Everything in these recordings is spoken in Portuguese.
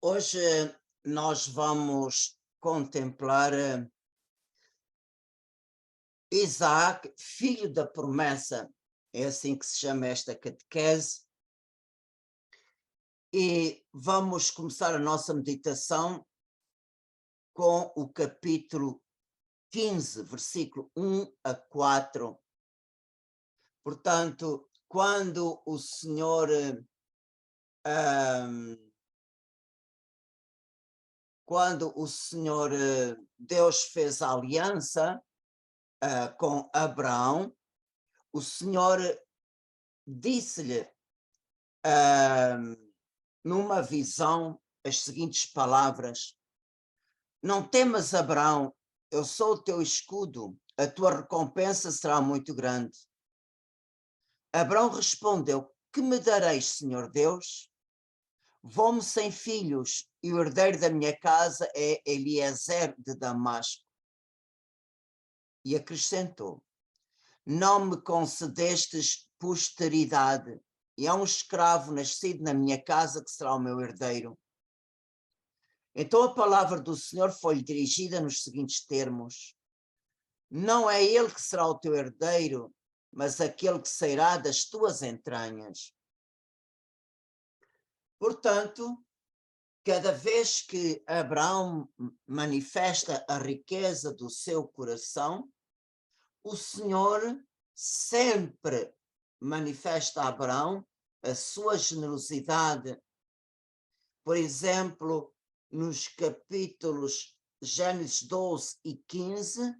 Hoje nós vamos contemplar Isaac, filho da promessa, é assim que se chama esta catequese, e vamos começar a nossa meditação com o capítulo 15, versículo 1 a 4. Portanto, quando o Senhor Deus fez a aliança com Abraão, o Senhor disse-lhe numa visão as seguintes palavras: não temas, Abraão, eu sou o teu escudo, a tua recompensa será muito grande. Abraão respondeu: que me dareis, Senhor Deus? Vou-me sem filhos e o herdeiro da minha casa é Eliezer de Damasco. E acrescentou: não me concedestes posteridade, e há um escravo nascido na minha casa que será o meu herdeiro. Então a palavra do Senhor foi dirigida nos seguintes termos: não é ele que será o teu herdeiro, mas aquele que sairá das tuas entranhas. Portanto, cada vez que Abraão manifesta a riqueza do seu coração, o Senhor sempre manifesta a Abraão a sua generosidade. Por exemplo, nos capítulos Gênesis 12 e 15,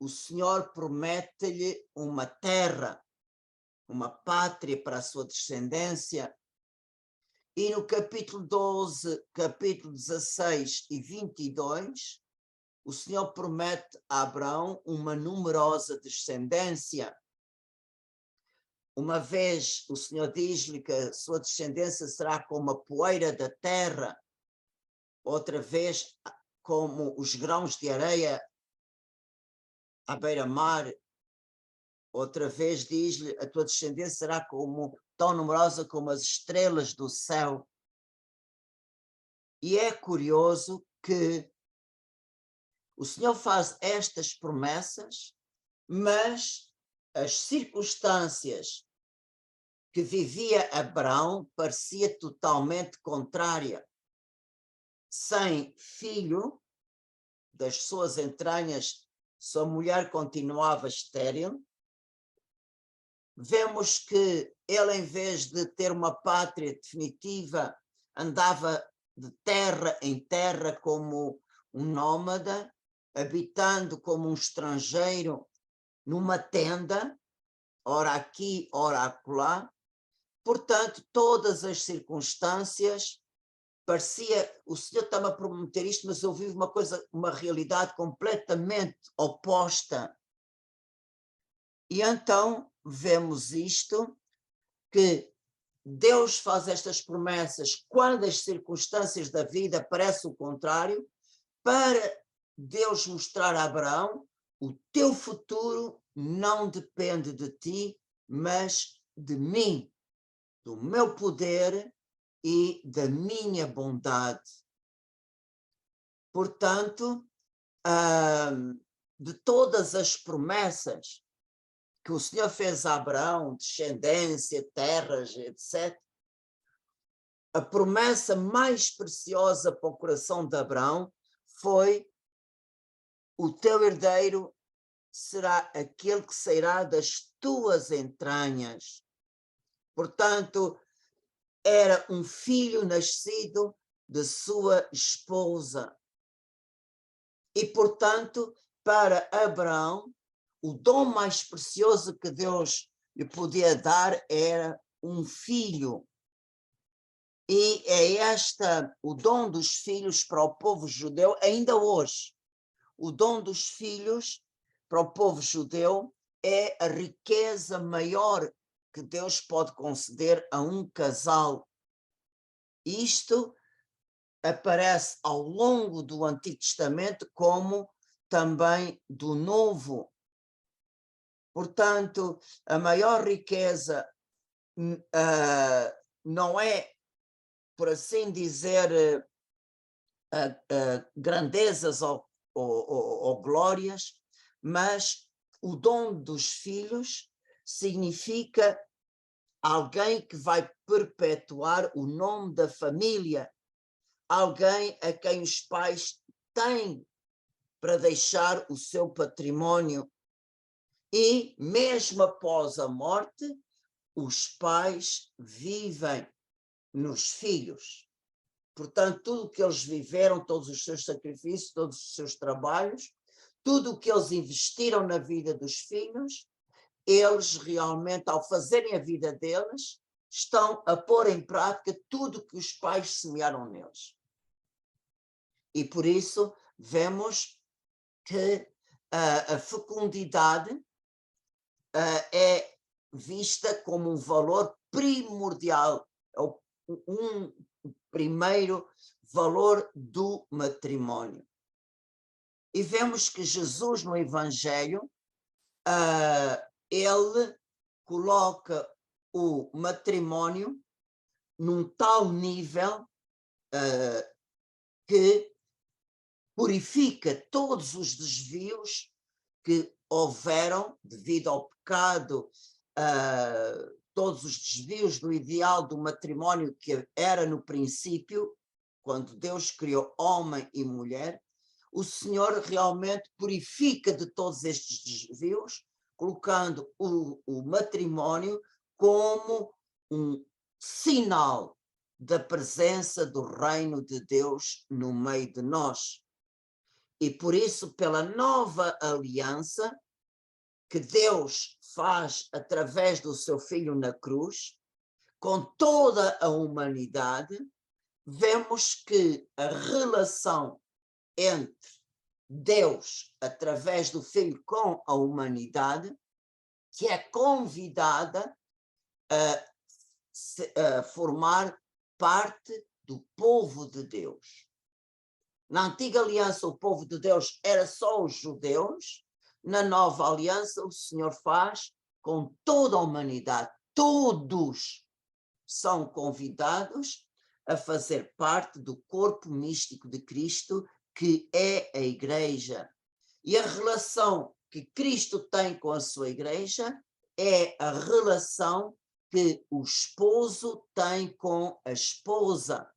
o Senhor promete-lhe uma terra, uma pátria para a sua descendência. E no capítulo 12, capítulo 16 e 22, o Senhor promete a Abraão uma numerosa descendência. Uma vez o Senhor diz-lhe que a sua descendência será como a poeira da terra, outra vez como os grãos de areia à beira-mar, outra vez diz-lhe a tua descendência será como, tão numerosa como as estrelas do céu. E é curioso que o Senhor faz estas promessas, mas as circunstâncias que vivia Abraão parecia totalmente contrária. Sem filho, das suas entranhas, sua mulher continuava estéril. Vemos que ele, em vez de ter uma pátria definitiva, andava de terra em terra como um nómada, habitando como um estrangeiro numa tenda, ora aqui, ora acolá. Portanto, todas as circunstâncias parecia, o Senhor estava a prometer isto, mas eu vivo uma realidade completamente oposta. E então vemos isto, que Deus faz estas promessas quando as circunstâncias da vida parecem o contrário, para Deus mostrar a Abraão: o teu futuro não depende de ti, mas de mim, do meu poder e da minha bondade. Portanto, de todas as promessas que o Senhor fez a Abraão, descendência, terras, etc., a promessa mais preciosa para o coração de Abraão foi: o teu herdeiro será aquele que sairá das tuas entranhas. Portanto, era um filho nascido de sua esposa. E, portanto, para Abraão, o dom mais precioso que Deus lhe podia dar era um filho. E é o dom dos filhos para o povo judeu, ainda hoje. O dom dos filhos para o povo judeu é a riqueza maior que Deus pode conceder a um casal. Isto aparece ao longo do Antigo Testamento, como também do Novo. Portanto, a maior riqueza não é, por assim dizer, grandezas ou glórias, mas o dom dos filhos significa alguém que vai perpetuar o nome da família, alguém a quem os pais têm para deixar o seu património. E mesmo após a morte, os pais vivem nos filhos. Portanto, tudo o que eles viveram, todos os seus sacrifícios, todos os seus trabalhos, tudo o que eles investiram na vida dos filhos, eles realmente, ao fazerem a vida deles, estão a pôr em prática tudo o que os pais semearam neles. E por isso vemos que a fecundidade é vista como um valor primordial, um primeiro valor do matrimónio. E vemos que Jesus no Evangelho, ele coloca o matrimónio num tal nível que purifica todos os desvios que houveram devido ao pecado, todos os desvios do ideal do matrimónio que era no princípio, quando Deus criou homem e mulher. O Senhor realmente purifica de todos estes desvios, colocando o matrimónio como um sinal da presença do reino de Deus no meio de nós. E por isso, pela nova aliança que Deus faz através do seu Filho na cruz, com toda a humanidade, vemos que a relação entre Deus, através do Filho, com a humanidade, que é convidada a formar parte do povo de Deus. Na antiga aliança, o povo de Deus era só os judeus. Na nova aliança, o Senhor faz com toda a humanidade. Todos são convidados a fazer parte do corpo místico de Cristo, que é a Igreja. E a relação que Cristo tem com a sua Igreja é a relação que o esposo tem com a esposa.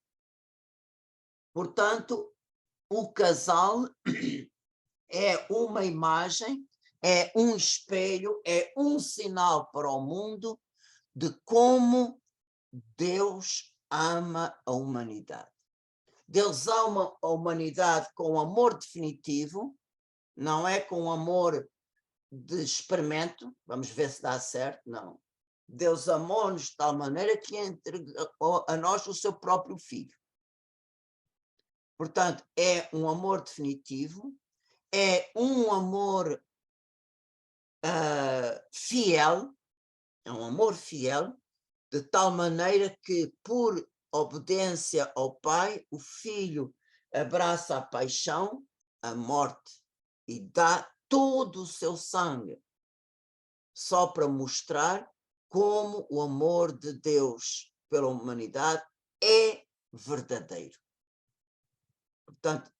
Portanto, o casal é uma imagem, é um espelho, é um sinal para o mundo de como Deus ama a humanidade. Deus ama a humanidade com amor definitivo, não é com amor de experimento, vamos ver se dá certo, não. Deus amou-nos de tal maneira que entregou a nós o seu próprio Filho. Portanto, é um amor definitivo, é um amor fiel, é um amor fiel, de tal maneira que, por obediência ao Pai, o Filho abraça a paixão, a morte, e dá todo o seu sangue, só para mostrar como o amor de Deus pela humanidade é verdadeiro. Portanto,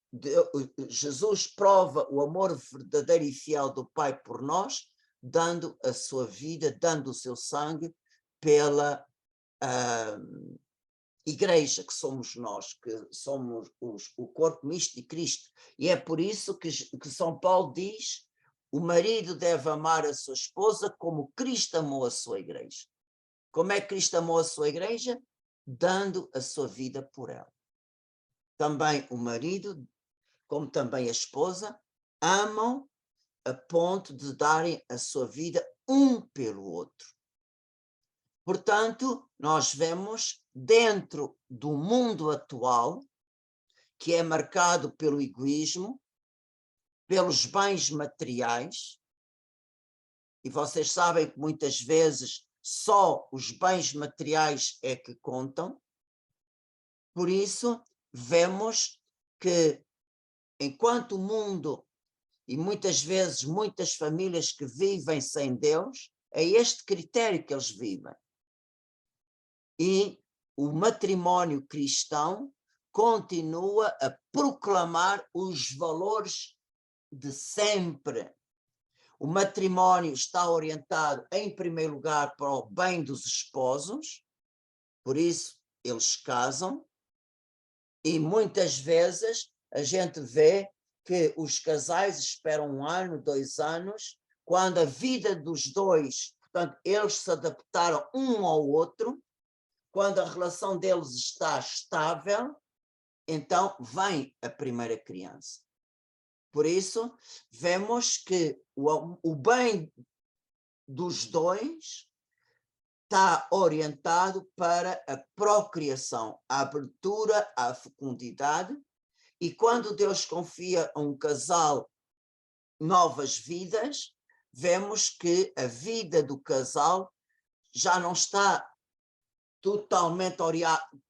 Jesus prova o amor verdadeiro e fiel do Pai por nós, dando a sua vida, dando o seu sangue pela Igreja, que somos nós, que somos o corpo místico de Cristo. E é por isso que São Paulo diz: o marido deve amar a sua esposa como Cristo amou a sua Igreja. Como é que Cristo amou a sua Igreja? Dando a sua vida por ela. Também o marido, como também a esposa, amam a ponto de darem a sua vida um pelo outro. Portanto, nós vemos dentro do mundo atual, que é marcado pelo egoísmo, pelos bens materiais, e vocês sabem que muitas vezes só os bens materiais é que contam. Por isso, vemos que enquanto o mundo, e muitas vezes muitas famílias que vivem sem Deus, é este critério que eles vivem. E o matrimónio cristão continua a proclamar os valores de sempre. O matrimónio está orientado, em primeiro lugar, para o bem dos esposos, por isso eles casam, e muitas vezes a gente vê que os casais esperam 1 ano, 2 anos, quando a vida dos dois, portanto, eles se adaptaram um ao outro, quando a relação deles está estável, então vem a primeira criança. Por isso, vemos que o bem dos dois está orientado para a procriação, a abertura à fecundidade, e quando Deus confia a um casal novas vidas, vemos que a vida do casal já não está totalmente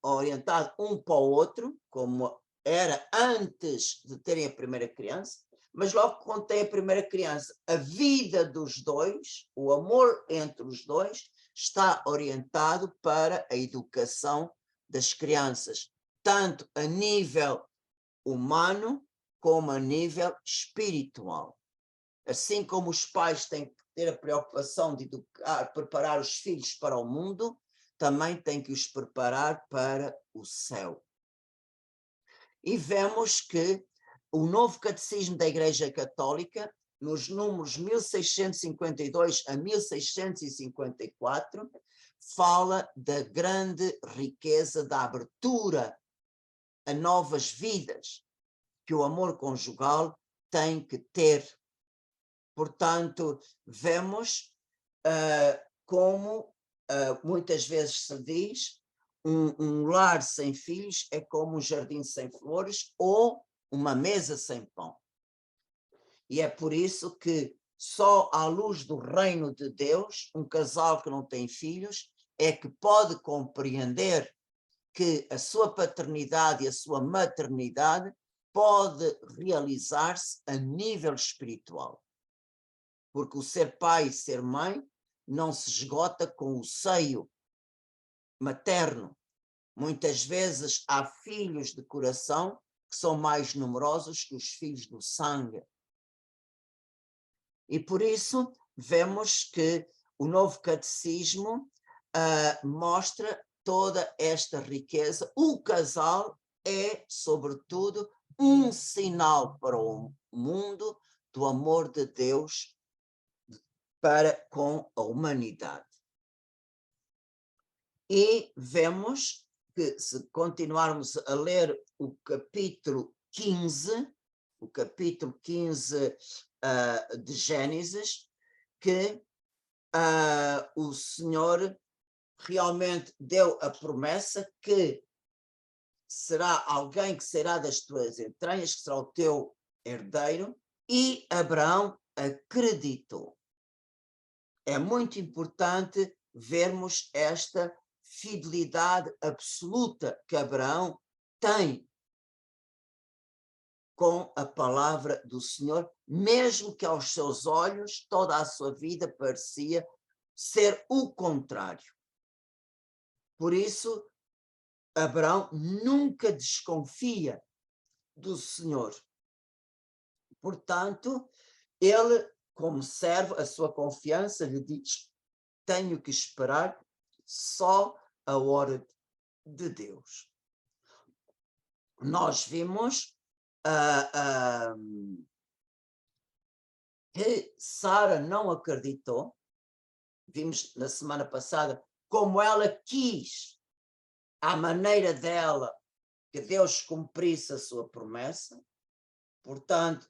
orientado um para o outro, como era antes de terem a primeira criança, mas logo quando tem a primeira criança, a vida dos dois, o amor entre os dois, está orientado para a educação das crianças, tanto a nível humano como a nível espiritual. Assim como os pais têm que ter a preocupação de educar, preparar os filhos para o mundo, também têm que os preparar para o céu. E vemos que o novo catecismo da Igreja Católica, nos números 1652 a 1654, fala da grande riqueza da abertura a novas vidas que o amor conjugal tem que ter. Portanto, vemos como muitas vezes se diz, um lar sem filhos é como um jardim sem flores ou uma mesa sem pão. E é por isso que só à luz do reino de Deus, um casal que não tem filhos é que pode compreender que a sua paternidade e a sua maternidade pode realizar-se a nível espiritual. Porque o ser pai e ser mãe não se esgota com o seio materno. Muitas vezes há filhos de coração que são mais numerosos que os filhos do sangue. E por isso vemos que o novo catecismo mostra toda esta riqueza. O casal é, sobretudo, um sinal para o mundo do amor de Deus para com a humanidade. E vemos que, se continuarmos a ler o capítulo 15 de Gênesis, que o Senhor realmente deu a promessa que será alguém que será das tuas entranhas, que será o teu herdeiro, e Abraão acreditou. É muito importante vermos esta fidelidade absoluta que Abraão tem com a palavra do Senhor, mesmo que aos seus olhos toda a sua vida parecia ser o contrário. Por isso, Abraão nunca desconfia do Senhor. Portanto, ele, como servo, a sua confiança lhe diz: tenho que esperar só a hora de Deus. Nós vimos que Sara não acreditou. Vimos na semana passada como ela quis, à maneira dela, que Deus cumprisse a sua promessa. Portanto,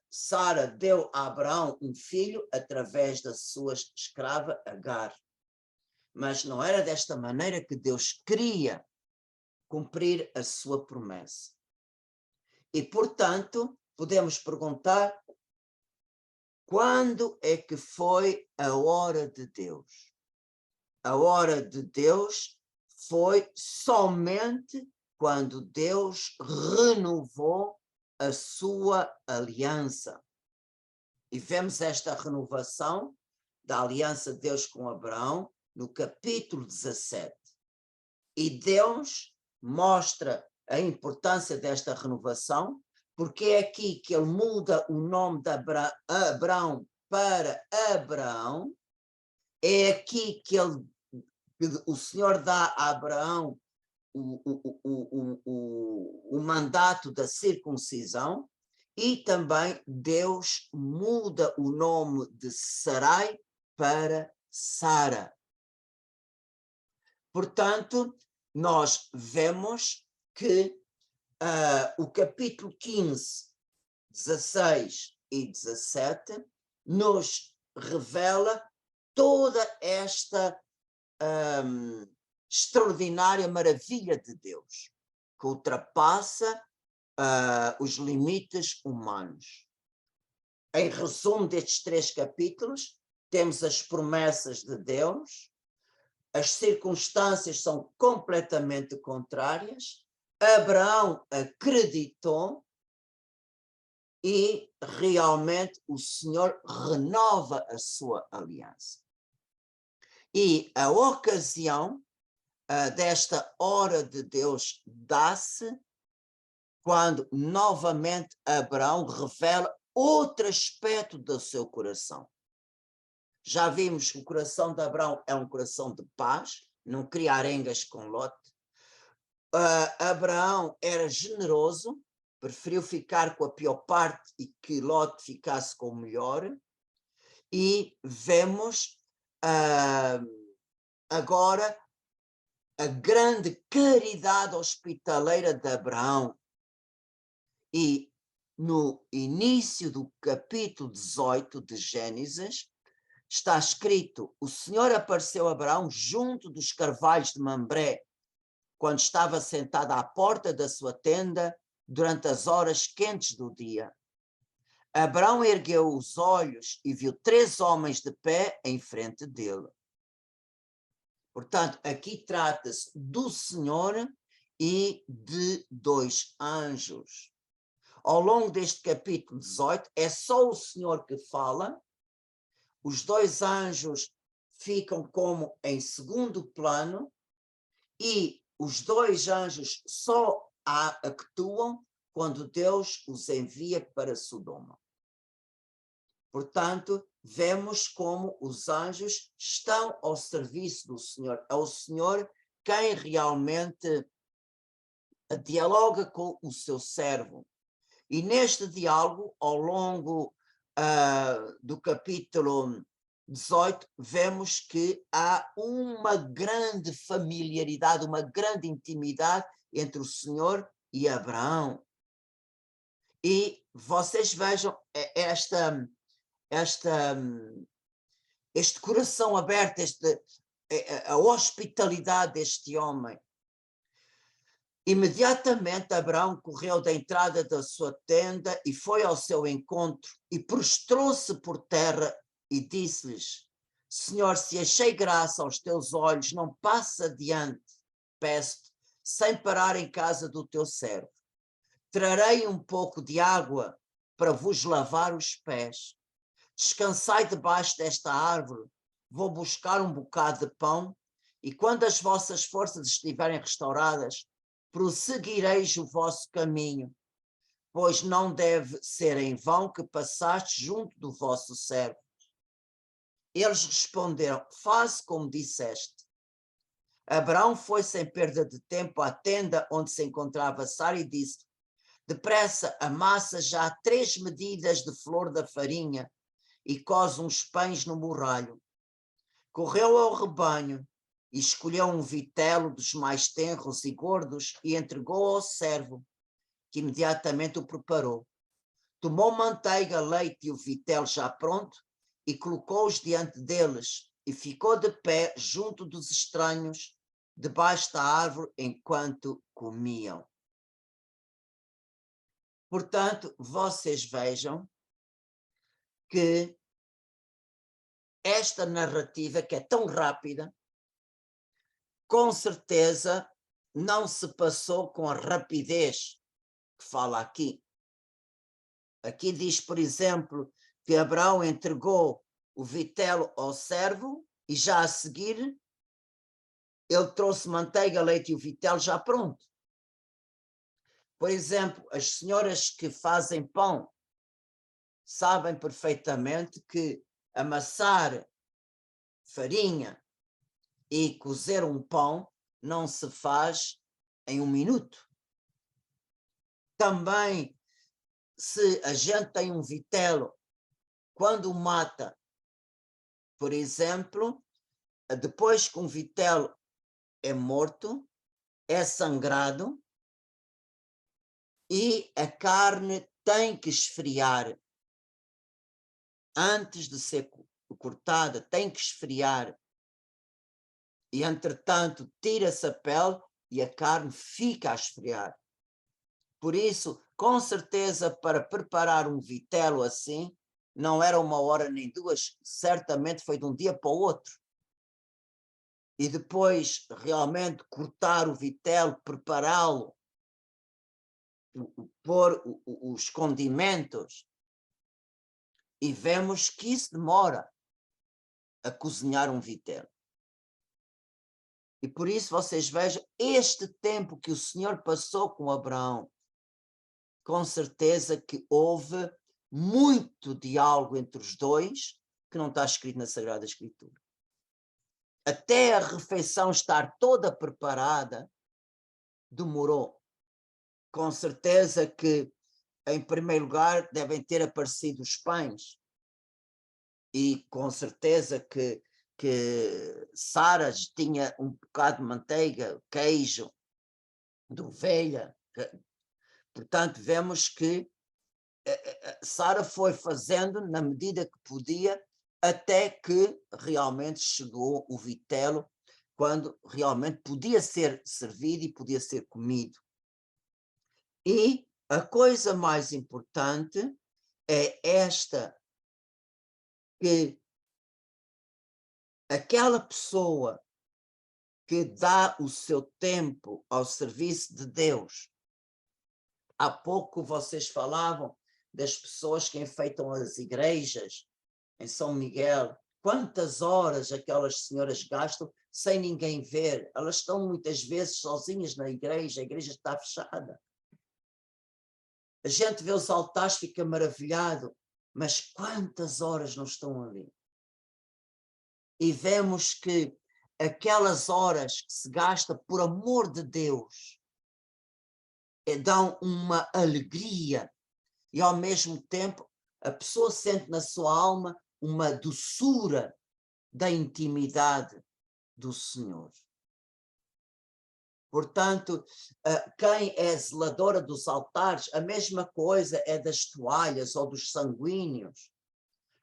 Sara deu a Abraão um filho através da sua escrava Agar. Mas não era desta maneira que Deus queria cumprir a sua promessa. E, portanto, podemos perguntar: quando é que foi a hora de Deus? A hora de Deus foi somente quando Deus renovou a sua aliança. E vemos esta renovação da aliança de Deus com Abraão no capítulo 17. E Deus mostra a importância desta renovação, porque é aqui que ele muda o nome de Abrão para Abraão, é aqui que o Senhor dá a Abraão o mandato da circuncisão, e também Deus muda o nome de Sarai para Sara. Portanto, nós vemos que o capítulo 15, 16 e 17 nos revela toda esta extraordinária maravilha de Deus, que ultrapassa os limites humanos. Em resumo destes 3 capítulos, temos as promessas de Deus, as circunstâncias são completamente contrárias, Abraão acreditou e realmente o Senhor renova a sua aliança. E a ocasião desta hora de Deus dá-se quando novamente Abraão revela outro aspecto do seu coração. Já vimos que o coração de Abraão é um coração de paz, não cria arengas com Lot. Abraão era generoso, preferiu ficar com a pior parte e que Lot ficasse com o melhor. E vemos agora a grande caridade hospitaleira de Abraão. E no início do capítulo 18 de Gênesis, está escrito: o Senhor apareceu a Abraão junto dos carvalhos de Mambré, quando estava sentado à porta da sua tenda durante as horas quentes do dia. Abraão ergueu os olhos e viu 3 homens de pé em frente dele. Portanto, aqui trata-se do Senhor e de 2 anjos. Ao longo deste capítulo 18, é só o Senhor que fala, os 2 anjos ficam como em segundo plano, e os 2 anjos só actuam quando Deus os envia para Sodoma. Portanto, vemos como os anjos estão ao serviço do Senhor. É o Senhor quem realmente dialoga com o seu servo. E neste diálogo, ao longo do capítulo 18, vemos que há uma grande familiaridade, uma grande intimidade entre o Senhor e Abraão. E vocês vejam este coração aberto, a hospitalidade deste homem. Imediatamente Abraão correu da entrada da sua tenda e foi ao seu encontro e prostrou-se por terra e disse-lhes: Senhor, se achei graça aos teus olhos, não passe adiante, peço-te, sem parar em casa do teu servo. Trarei um pouco de água para vos lavar os pés. Descansai debaixo desta árvore, vou buscar um bocado de pão, e quando as vossas forças estiverem restauradas, prosseguireis o vosso caminho, pois não deve ser em vão que passastes junto do vosso servo. Eles responderam: faze como disseste. Abraão foi sem perda de tempo à tenda onde se encontrava Sara e disse: depressa, amassa já 3 medidas de flor da farinha e coze uns pães no borralho. Correu ao rebanho e escolheu um vitelo dos mais tenros e gordos e entregou ao servo, que imediatamente o preparou. Tomou manteiga, leite e o vitelo já pronto e colocou-os diante deles e ficou de pé junto dos estranhos, debaixo da árvore, enquanto comiam. Portanto, vocês vejam que esta narrativa, que é tão rápida, com certeza não se passou com a rapidez que fala aqui. Aqui diz, por exemplo, que Abraão entregou o vitelo ao servo e já a seguir ele trouxe manteiga, leite e o vitelo já pronto. Por exemplo, as senhoras que fazem pão sabem perfeitamente que amassar farinha e cozer um pão não se faz em 1 minuto. Também, se a gente tem um vitelo, quando o mata, por exemplo, depois que um vitelo é morto, é sangrado e a carne tem que esfriar. Antes de ser cortada, tem que esfriar. E, entretanto, tira-se a pele e a carne fica a esfriar. Por isso, com certeza, para preparar um vitelo assim, não era 1 hora nem 2, certamente foi de um dia para o outro. E depois, realmente, cortar o vitelo, prepará-lo, pôr os condimentos, e vemos que isso demora a cozinhar um vitelo. E por isso vocês vejam este tempo que o Senhor passou com Abraão. Com certeza que houve muito diálogo entre os dois, que não está escrito na Sagrada Escritura. Até a refeição estar toda preparada, demorou. Com certeza que, em primeiro lugar, devem ter aparecido os pães. E com certeza que Sara tinha um bocado de manteiga, queijo, de ovelha. Portanto, vemos que Sara foi fazendo na medida que podia, até que realmente chegou o vitelo, quando realmente podia ser servido e podia ser comido. E a coisa mais importante é esta, que aquela pessoa que dá o seu tempo ao serviço de Deus. Há pouco vocês falavam das pessoas que enfeitam as igrejas em São Miguel. Quantas horas aquelas senhoras gastam sem ninguém ver? Elas estão muitas vezes sozinhas na igreja, a igreja está fechada. A gente vê os altares, fica maravilhado, mas quantas horas não estão ali? E vemos que aquelas horas que se gasta por amor de Deus dão uma alegria e ao mesmo tempo a pessoa sente na sua alma uma doçura da intimidade do Senhor. Portanto, quem é zeladora dos altares, a mesma coisa é das toalhas ou dos sanguíneos.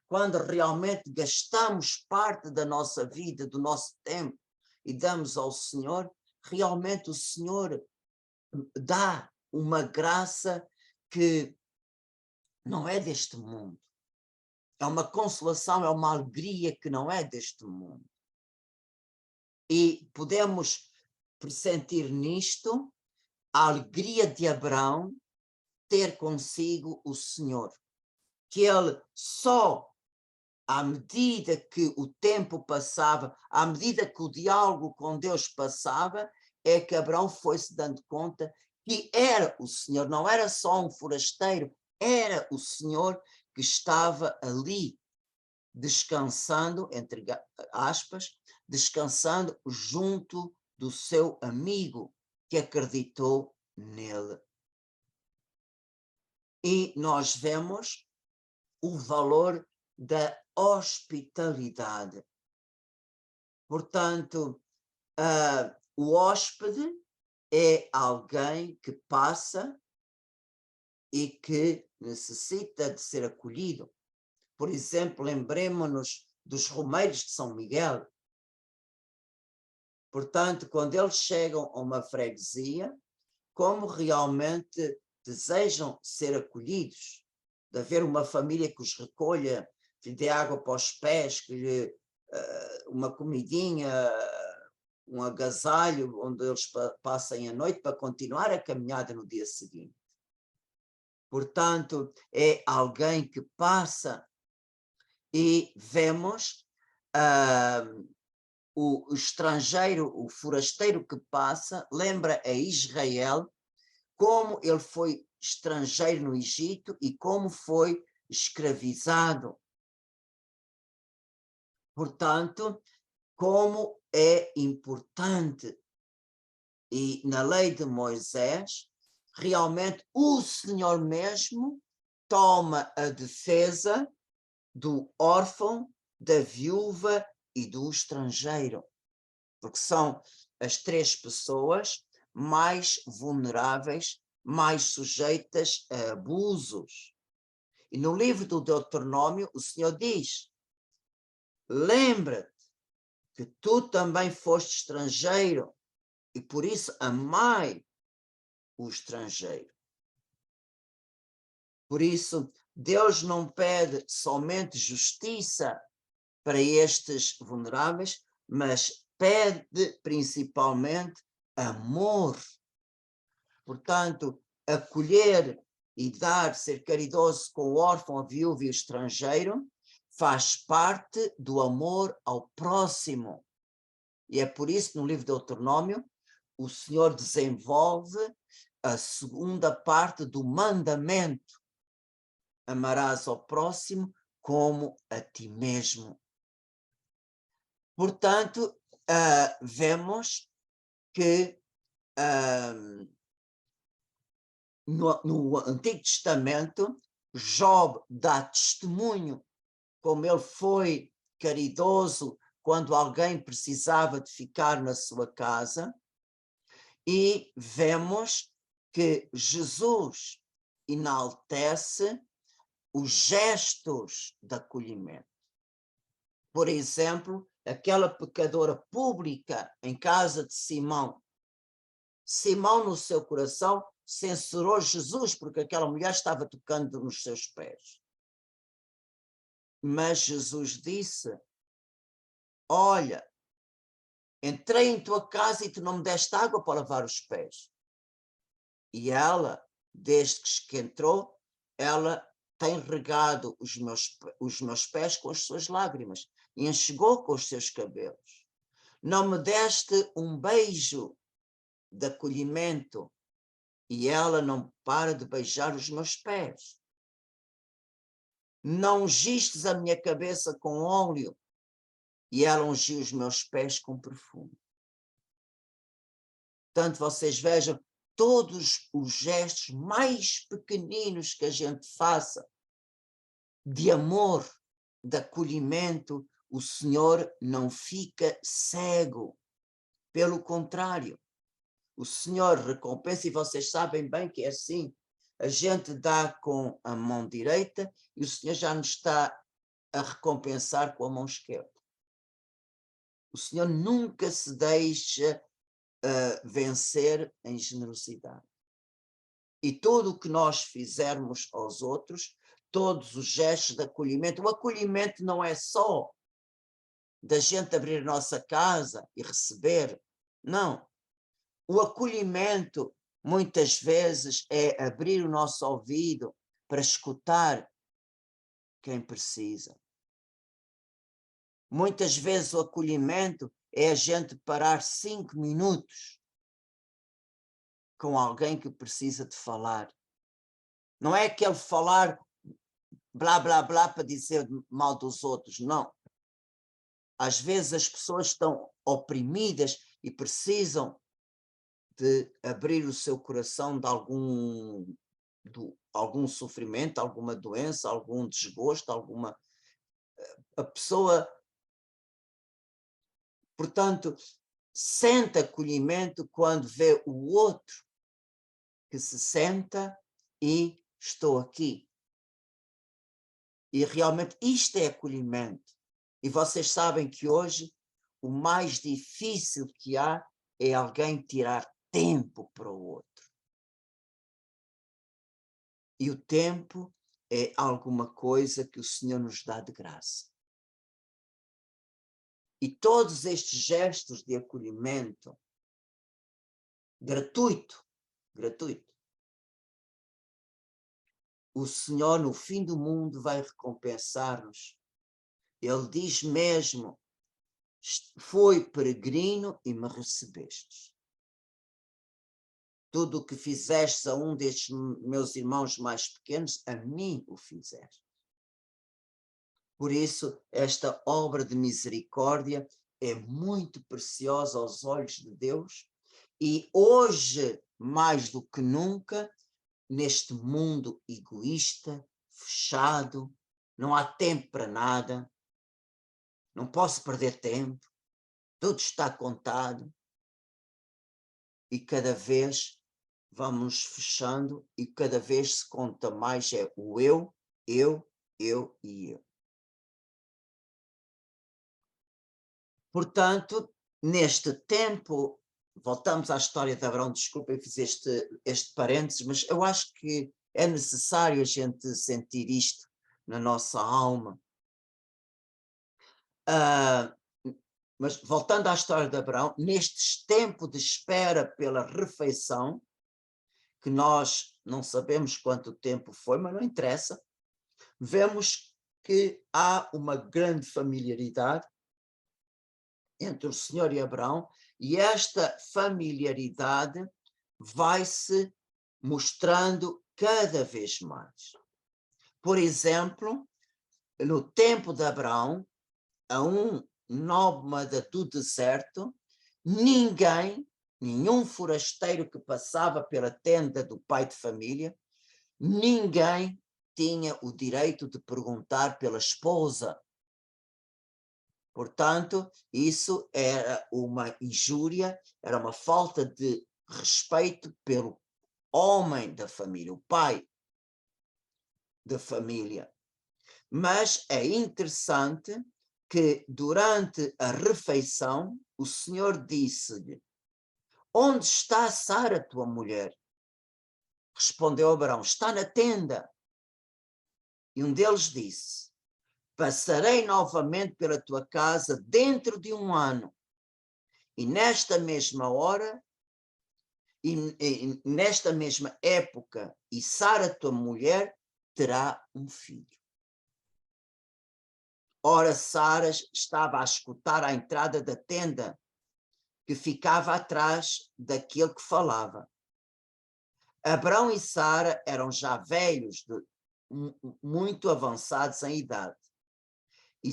Quando realmente gastamos parte da nossa vida, do nosso tempo, e damos ao Senhor, realmente o Senhor dá uma graça que não é deste mundo. É uma consolação, é uma alegria que não é deste mundo. E podemos pressentir nisto a alegria de Abraão ter consigo o Senhor. Que ele só, à medida que o tempo passava, à medida que o diálogo com Deus passava, é que Abraão foi se dando conta que era o Senhor, não era só um forasteiro, era o Senhor que estava ali, descansando, entre aspas, descansando junto do seu amigo que acreditou nele. E nós vemos o valor da hospitalidade. Portanto, o hóspede é alguém que passa e que necessita de ser acolhido. Por exemplo, lembremos-nos dos romeiros de São Miguel. Portanto, quando eles chegam a uma freguesia, como realmente desejam ser acolhidos, de haver uma família que os recolha, que lhe dê água para os pés, que lhe, uma comidinha, um agasalho onde eles passem a noite para continuar a caminhada no dia seguinte. Portanto, é alguém que passa e vemos o estrangeiro, o forasteiro que passa, lembra a Israel como ele foi estrangeiro no Egito e como foi escravizado. Portanto, como é importante, e na lei de Moisés, realmente o Senhor mesmo toma a defesa do órfão, da viúva e do estrangeiro, porque são as três pessoas mais vulneráveis, mais sujeitas a abusos. E no livro do Deuteronômio, o Senhor diz: lembra-te que tu também foste estrangeiro e por isso amai o estrangeiro. Por isso, Deus não pede somente justiça para estes vulneráveis, mas pede principalmente amor. Portanto, acolher e dar, ser caridoso com o órfão, a viúva e o estrangeiro, faz parte do amor ao próximo. E é por isso que no livro de Deuteronômio, o Senhor desenvolve a segunda parte do mandamento: amarás ao próximo como a ti mesmo. Portanto, vemos que no Antigo Testamento, Job dá testemunho como ele foi caridoso quando alguém precisava de ficar na sua casa, e vemos que Jesus enaltece os gestos de acolhimento. Por exemplo, aquela pecadora pública em casa de Simão. Simão, no seu coração, censurou Jesus porque aquela mulher estava tocando nos seus pés. Mas Jesus disse: olha, entrei em tua casa e tu não me deste água para lavar os pés. E ela, desde que entrou, ela tem regado os meus pés com as suas lágrimas e enxugou com os seus cabelos. Não me deste um beijo de acolhimento, e ela não para de beijar os meus pés. Não ungistes a minha cabeça com óleo, e ela ungiu os meus pés com perfume. Portanto, vocês vejam todos os gestos mais pequeninos que a gente faça de amor, de acolhimento, o Senhor não fica cego. Pelo contrário, o Senhor recompensa, e vocês sabem bem que é assim. A gente dá com a mão direita e o Senhor já nos está a recompensar com a mão esquerda. O Senhor nunca se deixa vencer em generosidade. E tudo o que nós fizermos aos outros, todos os gestos de acolhimento, o acolhimento não é só da gente abrir a nossa casa e receber, não. O acolhimento, muitas vezes, é abrir o nosso ouvido para escutar quem precisa. Muitas vezes o acolhimento é a gente parar 5 minutos com alguém que precisa de falar. Não é aquele falar blá, blá, blá para dizer mal dos outros, não. Às vezes as pessoas estão oprimidas e precisam de abrir o seu coração de algum sofrimento, alguma doença, algum desgosto, alguma... A pessoa, portanto, sente acolhimento quando vê o outro que se senta e estou aqui. E realmente isto é acolhimento. E vocês sabem que hoje o mais difícil que há é alguém tirar tempo para o outro. E o tempo é alguma coisa que o Senhor nos dá de graça. E todos estes gestos de acolhimento, gratuito, o Senhor no fim do mundo vai recompensar-nos. Ele diz mesmo: fui peregrino e me recebestes. Tudo o que fizeste a um destes meus irmãos mais pequenos, a mim o fizeste. Por isso, esta obra de misericórdia é muito preciosa aos olhos de Deus e hoje, mais do que nunca, neste mundo egoísta, fechado, não há tempo para nada, não posso perder tempo, tudo está contado e cada vez vamos fechando e cada vez se conta mais é o eu e eu. Portanto, neste tempo, voltamos à história de Abraão, desculpa, eu fiz este parênteses, mas eu acho que é necessário a gente sentir isto na nossa alma. Mas voltando à história de Abraão, neste tempo de espera pela refeição, que nós não sabemos quanto tempo foi, mas não interessa, vemos que há uma grande familiaridade entre o Senhor e Abraão, e esta familiaridade vai-se mostrando cada vez mais. Por exemplo, no tempo de Abraão, a um nómada do deserto, nenhum forasteiro que passava pela tenda do pai de família, ninguém tinha o direito de perguntar pela esposa. Portanto, isso era uma injúria, era uma falta de respeito pelo homem da família, o pai da família. Mas é interessante que durante a refeição o Senhor disse-lhe: onde está Sara, tua mulher? Respondeu Abraão: está na tenda. E um deles disse: passarei novamente pela tua casa dentro de 1 ano, e nesta mesma hora, e nesta mesma época, e Sara, tua mulher, terá um filho. Ora, Sara estava a escutar à entrada da tenda, que ficava atrás daquele que falava. Abraão e Sara eram já velhos, muito avançados em idade. E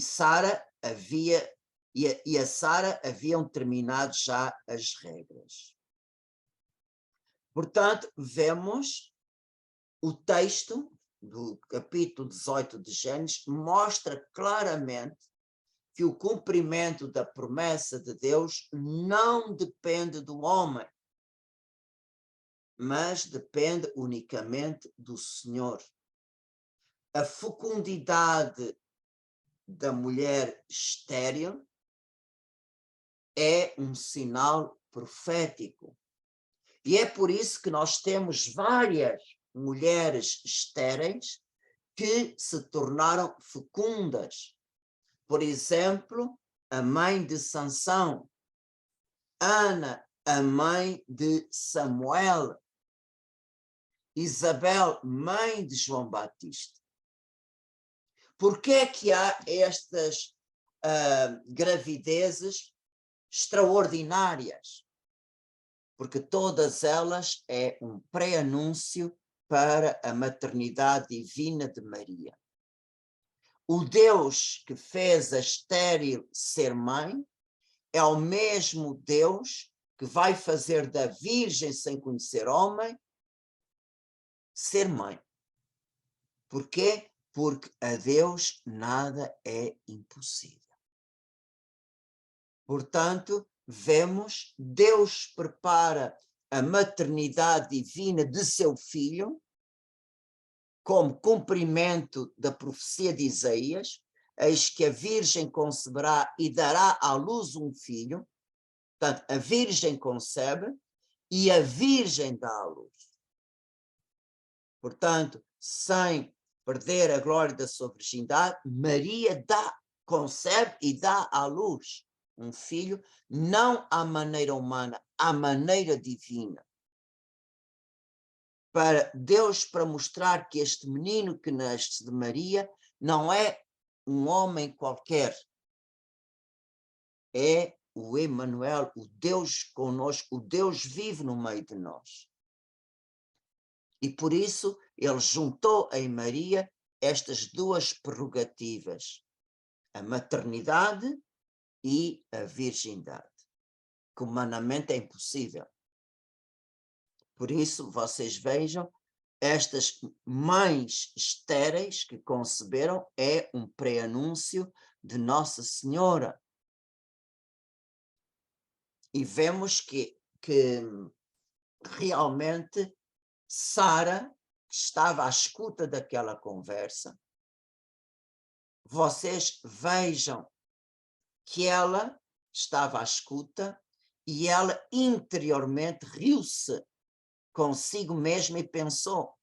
a Sara haviam terminado já as regras. Portanto, vemos o texto do capítulo 18 de Gênesis mostra claramente que o cumprimento da promessa de Deus não depende do homem, mas depende unicamente do Senhor. A fecundidade da mulher estéril é um sinal profético. E é por isso que nós temos várias mulheres estéreis que se tornaram fecundas. Por exemplo, a mãe de Sansão, Ana, a mãe de Samuel, Isabel, mãe de João Batista. Por que é que há estas gravidezes extraordinárias? Porque todas elas é um pré-anúncio para a maternidade divina de Maria. O Deus que fez a estéril ser mãe é o mesmo Deus que vai fazer da virgem sem conhecer homem ser mãe. Por quê? Porque a Deus nada é impossível. Portanto, vemos, Deus prepara a maternidade divina de seu filho como cumprimento da profecia de Isaías, eis que a virgem conceberá e dará à luz um filho. Portanto, a virgem concebe e a virgem dá à luz. Portanto, sem perder a glória da sua virgindade, Maria concebe e dá à luz um filho, não à maneira humana, à maneira divina. Para Deus, para mostrar que este menino que nasce de Maria não é um homem qualquer, é o Emanuel, o Deus conosco, o Deus vive no meio de nós. E por isso ele juntou em Maria estas duas prerrogativas, a maternidade e a virgindade, que humanamente é impossível. Por isso, vocês vejam, estas mães estéreis que conceberam é um pré-anúncio de Nossa Senhora. E vemos que realmente Sara, que estava à escuta daquela conversa, vocês vejam que ela estava à escuta e ela interiormente riu-se consigo mesma e pensou: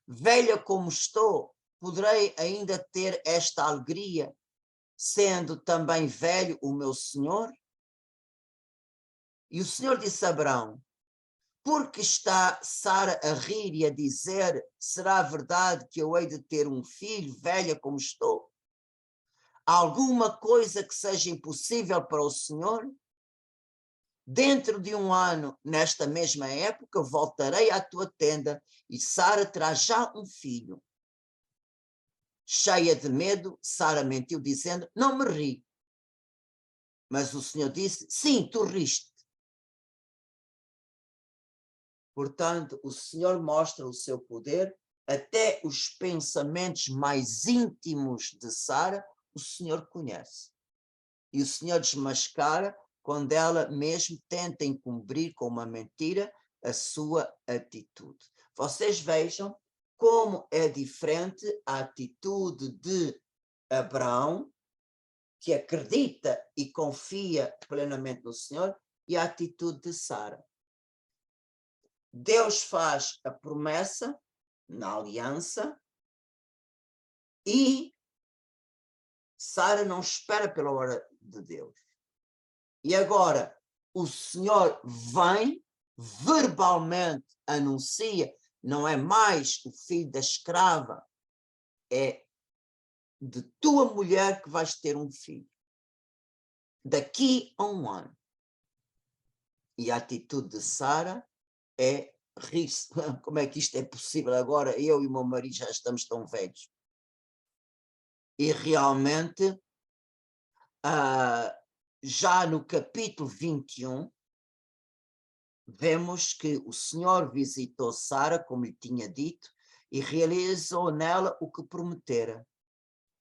velha como estou, poderei ainda ter esta alegria, sendo também velho o meu Senhor? E o Senhor disse a Abraão: porque está Sara a rir e a dizer: será verdade que eu hei de ter um filho, velha como estou? Há alguma coisa que seja impossível para o Senhor? Dentro de um ano, nesta mesma época, voltarei à tua tenda e Sara terá já um filho. Cheia de medo, Sara mentiu, dizendo: não me ri. Mas o Senhor disse: sim, tu riste. Portanto, o Senhor mostra o seu poder, até os pensamentos mais íntimos de Sara, o Senhor conhece. E o Senhor desmascara quando ela mesmo tenta encobrir com uma mentira a sua atitude. Vocês vejam como é diferente a atitude de Abraão, que acredita e confia plenamente no Senhor, e a atitude de Sara. Deus faz a promessa na aliança e Sara não espera pela hora de Deus. E agora o Senhor vem, verbalmente anuncia, não é mais o filho da escrava, é de tua mulher que vais ter um filho. Daqui a um ano. E a atitude de Sara é rir-se. Como é que isto é possível agora? Eu e o meu marido já estamos tão velhos. E realmente, já no capítulo 21, vemos que o Senhor visitou Sara, como lhe tinha dito, e realizou nela o que prometera.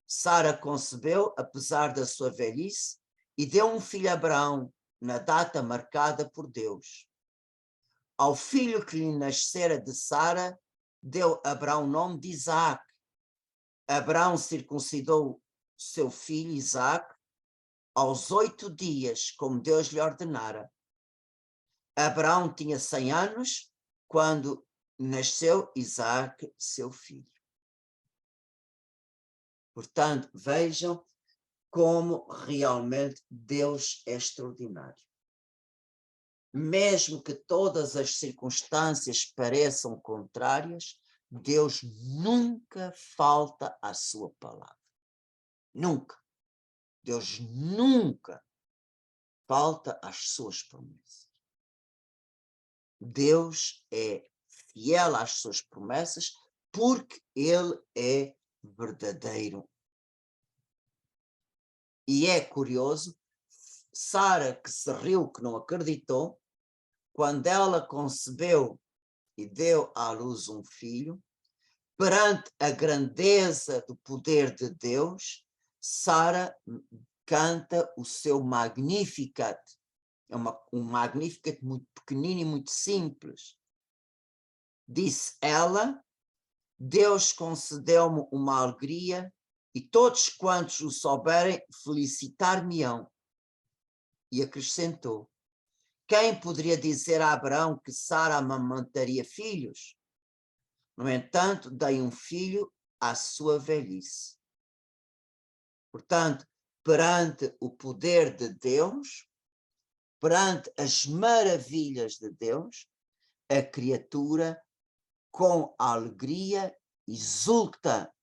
Sara concebeu, apesar da sua velhice, e deu um filho a Abraão, na data marcada por Deus. Ao filho que lhe nascera de Sara, deu Abraão o nome de Isaac. Abraão circuncidou seu filho Isaac aos 8 dias, como Deus lhe ordenara. Abraão tinha 100 anos quando nasceu Isaac, seu filho. Portanto, vejam como realmente Deus é extraordinário. Mesmo que todas as circunstâncias pareçam contrárias, Deus nunca falta à sua palavra. Nunca. Deus nunca falta às suas promessas. Deus é fiel às suas promessas porque Ele é verdadeiro. E é curioso, Sara, que se riu, que não acreditou, quando ela concebeu e deu à luz um filho, perante a grandeza do poder de Deus, Sara canta o seu Magnificat. É um Magnificat muito pequenino e muito simples. Disse ela: Deus concedeu-me uma alegria e todos quantos o souberem felicitar-me-ão. E acrescentou: quem poderia dizer a Abraão que Sara amamantaria filhos? No entanto, dei um filho à sua velhice. Portanto, perante o poder de Deus, perante as maravilhas de Deus, a criatura com alegria exulta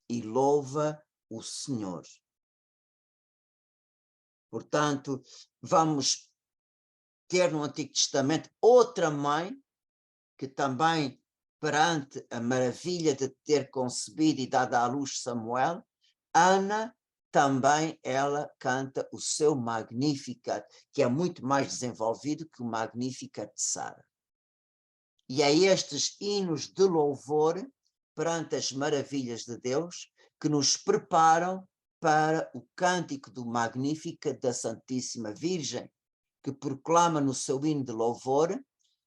e louva o Senhor. Portanto, vamos ter no Antigo Testamento outra mãe que também, perante a maravilha de ter concebido e dado à luz Samuel, Ana também ela canta o seu Magnificat, que é muito mais desenvolvido que o Magnificat de Sara. E é estes hinos de louvor perante as maravilhas de Deus que nos preparam para o cântico do Magnificat da Santíssima Virgem, que proclama no seu hino de louvor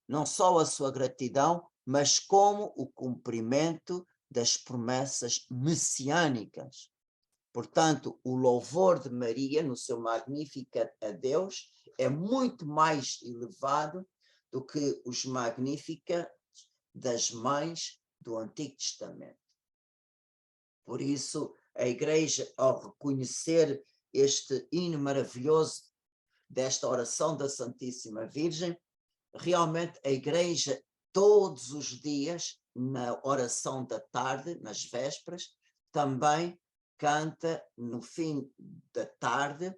não só a sua gratidão, mas como o cumprimento das promessas messiânicas. Portanto, o louvor de Maria no seu Magnificat a Deus é muito mais elevado do que os Magnificat das mães do Antigo Testamento. Por isso, a Igreja, ao reconhecer este hino maravilhoso desta oração da Santíssima Virgem, realmente a Igreja, todos os dias, na oração da tarde, nas vésperas, também canta no fim da tarde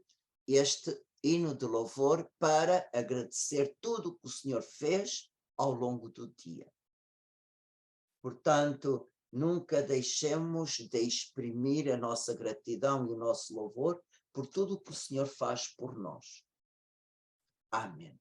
este hino de louvor para agradecer tudo o que o Senhor fez ao longo do dia. Portanto, nunca deixemos de exprimir a nossa gratidão e o nosso louvor por tudo o que o Senhor faz por nós. Amém.